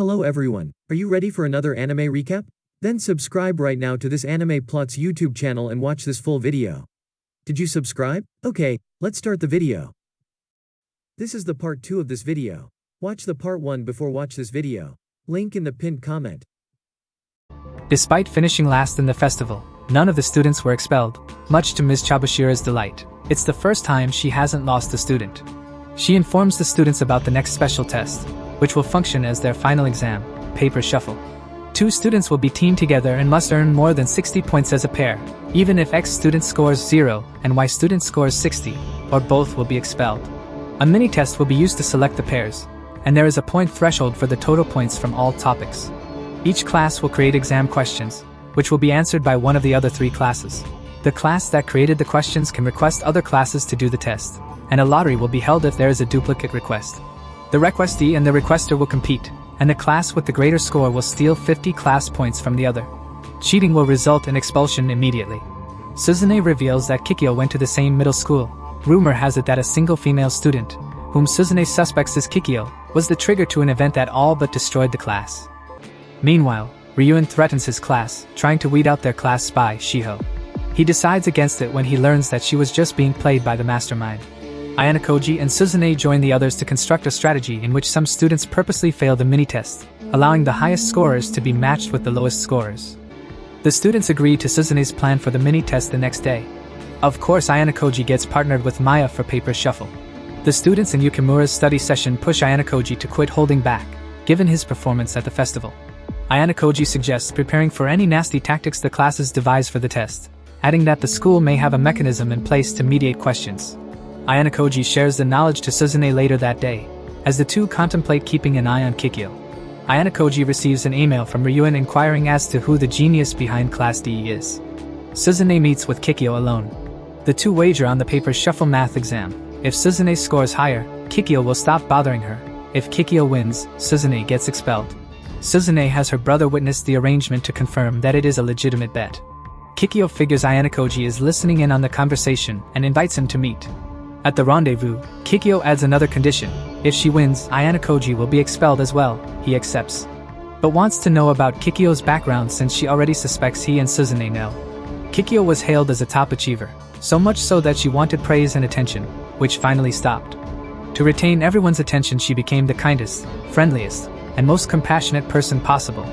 Hello everyone, are you ready for another anime recap? Then subscribe right now to this Anime Plots YouTube channel and watch this full video. Did you subscribe? Okay, let's start the video. This is the part 2 of this video. Watch the part 1 before watch this video. Link in the pinned comment. Despite finishing last in the festival, none of the students were expelled, much to Ms. Chabashira's delight. It's the first time she hasn't lost a student. She informs the students about the next special test, which will function as their final exam, paper shuffle. 2 students will be teamed together and must earn more than 60 points as a pair, even if X student scores 0 and Y student scores 60, or both will be expelled. A mini-test will be used to select the pairs, and there is a point threshold for the total points from all topics. Each class will create exam questions, which will be answered by one of the other 3 classes. The class that created the questions can request other classes to do the test, and a lottery will be held if there is a duplicate request. The requestee and the requester will compete, and the class with the greater score will steal 50 class points from the other. Cheating will result in expulsion immediately. Suzune reveals that Kikyo went to the same middle school. Rumor has it that a single female student, whom Suzune suspects is Kikyo, was the trigger to an event that all but destroyed the class. Meanwhile, Ryuin threatens his class, trying to weed out their class spy, Shiho. He decides against it when he learns that she was just being played by the mastermind. Ayanokoji and Suzune join the others to construct a strategy in which some students purposely fail the mini-test, allowing the highest scorers to be matched with the lowest scorers. The students agree to Suzune's plan for the mini-test the next day. Of course, Ayanokoji gets partnered with Maya for paper shuffle. The students in Yukimura's study session push Ayanokoji to quit holding back, given his performance at the festival. Ayanokoji suggests preparing for any nasty tactics the classes devise for the test, adding that the school may have a mechanism in place to mediate questions. Ayanokoji shares the knowledge to Suzune later that day, as the two contemplate keeping an eye on Kikyo. Ayanokoji receives an email from Ryuin inquiring as to who the genius behind Class D is. Suzune meets with Kikyo alone. The two wager on the paper shuffle math exam. If Suzune scores higher, Kikyo will stop bothering her. If Kikyo wins, Suzune gets expelled. Suzune has her brother witness the arrangement to confirm that it is a legitimate bet. Kikyo figures Ayanokoji is listening in on the conversation and invites him to meet. At the rendezvous, Kikyo adds another condition. If she wins, Ayanokoji will be expelled as well. He accepts, but wants to know about Kikyo's background since she already suspects he and Suzune know. Kikyo was hailed as a top achiever, so much so that she wanted praise and attention, which finally stopped. To retain everyone's attention, she became the kindest, friendliest, and most compassionate person possible.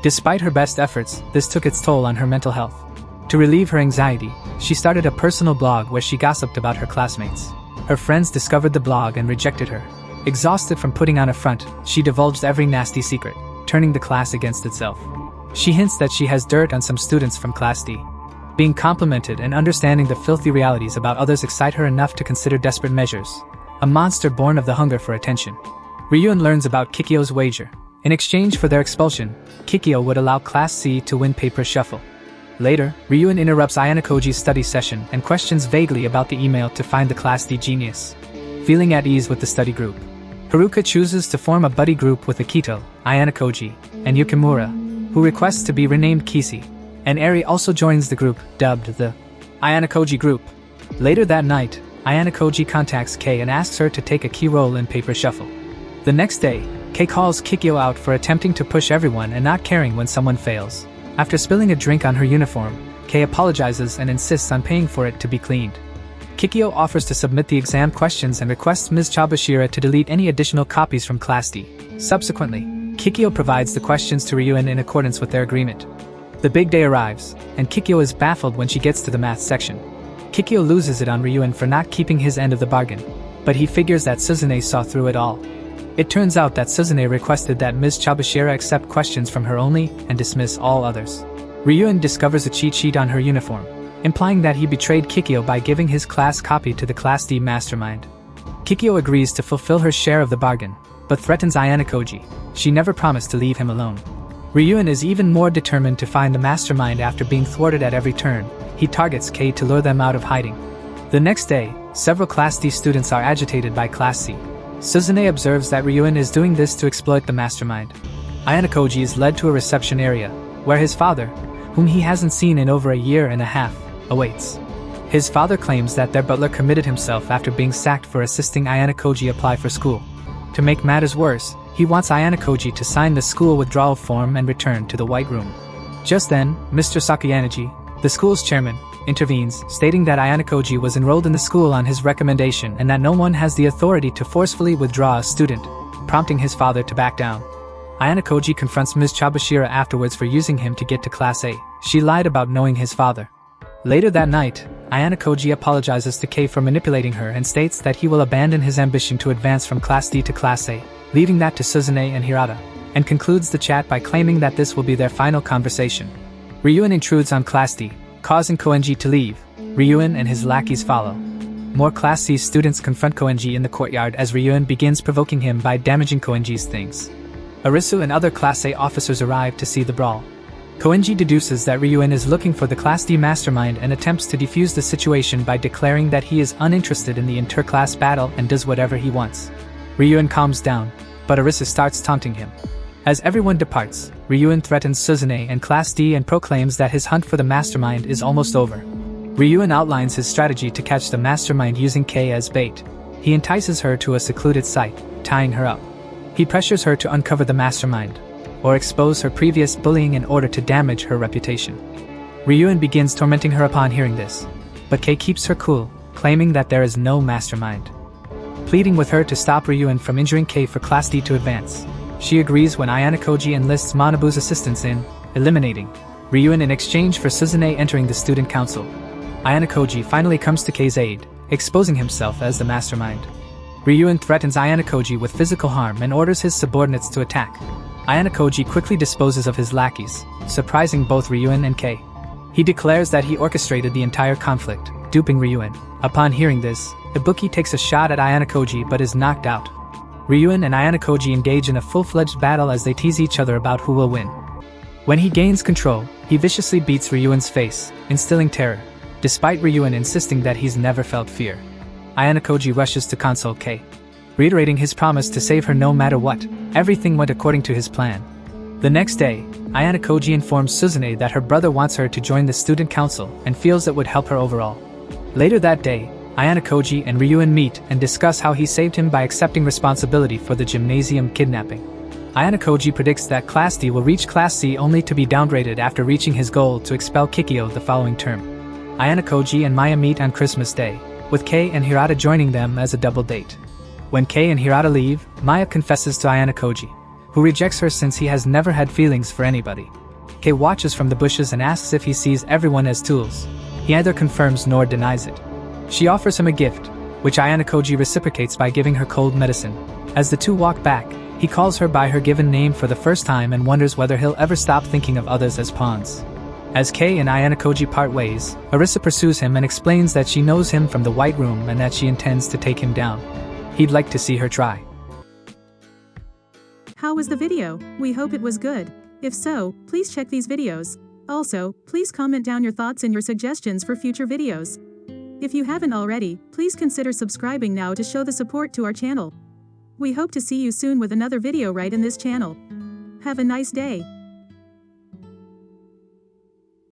Despite her best efforts, this took its toll on her mental health. To relieve her anxiety, she started a personal blog where she gossiped about her classmates. Her friends discovered the blog and rejected her. Exhausted from putting on a front, she divulged every nasty secret, turning the class against itself. She hints that she has dirt on some students from Class D. Being complimented and understanding the filthy realities about others excite her enough to consider desperate measures. A monster born of the hunger for attention. Ryuin learns about Kikyo's wager. In exchange for their expulsion, Kikyo would allow Class C to win paper shuffle. Later, Ryuin interrupts Ayanokoji's study session and questions vaguely about the email to find the Class D genius. Feeling at ease with the study group, Haruka chooses to form a buddy group with Akito, Ayanokoji, and Yukimura, who requests to be renamed Kisi. And Eri also joins the group, dubbed the Ayanokoji group. Later that night, Ayanokoji contacts Kei and asks her to take a key role in paper shuffle. The next day, Kei calls Kikyo out for attempting to push everyone and not caring when someone fails. After spilling a drink on her uniform, Kei apologizes and insists on paying for it to be cleaned. Kikyo offers to submit the exam questions and requests Ms. Chabashira to delete any additional copies from Class D. Subsequently, Kikyo provides the questions to Ryuin in accordance with their agreement. The big day arrives, and Kikyo is baffled when she gets to the math section. Kikyo loses it on Ryuin for not keeping his end of the bargain, but he figures that Suzune saw through it all. It turns out that Suzune requested that Ms. Chabashira accept questions from her only and dismiss all others. Ryuin discovers a cheat sheet on her uniform, implying that he betrayed Kikyo by giving his class copy to the Class D mastermind. Kikyo agrees to fulfill her share of the bargain, but threatens Ayanokoji. She never promised to leave him alone. Ryuin is even more determined to find the mastermind after being thwarted at every turn. He targets Kei to lure them out of hiding. The next day, several Class D students are agitated by Class C. Suzune observes that Ryuin is doing this to exploit the mastermind. Ayanokoji is led to a reception area, where his father, whom he hasn't seen in over a year and a half, awaits. His father claims that their butler committed himself after being sacked for assisting Ayanokoji apply for school. To make matters worse, he wants Ayana Koji to sign the school withdrawal form and return to the White Room. Just then, Mr. Sakayanagi, the school's chairman, intervenes, stating that Ayana Koji was enrolled in the school on his recommendation and that no one has the authority to forcefully withdraw a student, prompting his father to back down. Ayana Koji confronts Ms. Chabashira afterwards for using him to get to Class A. She lied about knowing his father. Later that night, Ayana Koji apologizes to Kei for manipulating her and states that he will abandon his ambition to advance from Class D to Class A, leaving that to Suzune and Hirata, and concludes the chat by claiming that this will be their final conversation. Ryuen intrudes on Class D, causing Koenji to leave. Ryuen and his lackeys follow. More Class C students confront Koenji in the courtyard as Ryuen begins provoking him by damaging Koenji's things. Arisu and other Class A officers arrive to see the brawl. Koenji deduces that Ryuen is looking for the Class D mastermind and attempts to defuse the situation by declaring that he is uninterested in the inter-class battle and does whatever he wants. Ryuen calms down, but Arisu starts taunting him. As everyone departs, Ryuen threatens Suzune and Class D and proclaims that his hunt for the mastermind is almost over. Ryuen outlines his strategy to catch the mastermind using Kei as bait. He entices her to a secluded site, tying her up. He pressures her to uncover the mastermind, or expose her previous bullying in order to damage her reputation. Ryuen begins tormenting her upon hearing this, but Kei keeps her cool, claiming that there is no mastermind. Pleading with her to stop Ryuen from injuring Kei for Class D to advance, she agrees when Ayana Koji enlists Manabu's assistance in eliminating Ryuen in exchange for Suzune entering the student council. Ayana Koji finally comes to Kei's aid, exposing himself as the mastermind. Ryuen threatens Ayana Koji with physical harm and orders his subordinates to attack. Ayana Koji quickly disposes of his lackeys, surprising both Ryuen and Kei. He declares that he orchestrated the entire conflict, duping Ryuen. Upon hearing this, Ibuki takes a shot at Ayana Koji but is knocked out. Ryuen and Ayana Koji engage in a full-fledged battle as they tease each other about who will win. When he gains control, he viciously beats Ryuen's face, instilling terror, despite Ryuen insisting that he's never felt fear. Ayana Koji rushes to console Kei, reiterating his promise to save her no matter what. Everything went according to his plan. The next day, Ayana Koji informs Suzune that her brother wants her to join the student council and feels it would help her overall. Later that day, Ayana Koji and Ryuen meet and discuss how he saved him by accepting responsibility for the gymnasium kidnapping. Ayana Koji predicts that Class D will reach Class C only to be downgraded after reaching his goal to expel Kikyo the following term. Ayana Koji and Maya meet on Christmas Day, with Kei and Hirata joining them as a double date. When Kei and Hirata leave, Maya confesses to Ayana Koji, who rejects her since he has never had feelings for anybody. Kei watches from the bushes and asks if he sees everyone as tools. He neither confirms nor denies it. She offers him a gift, which Ayana Koji reciprocates by giving her cold medicine. As the two walk back, he calls her by her given name for the first time and wonders whether he'll ever stop thinking of others as pawns. As Kei and Ayana Koji part ways, Arisa pursues him and explains that she knows him from the White Room and that she intends to take him down. He'd like to see her try. How was the video? We hope it was good. If so, please check these videos. Also, please comment down your thoughts and your suggestions for future videos. If you haven't already, please consider subscribing now to show the support to our channel. We hope to see you soon with another video right in this channel. Have a nice day.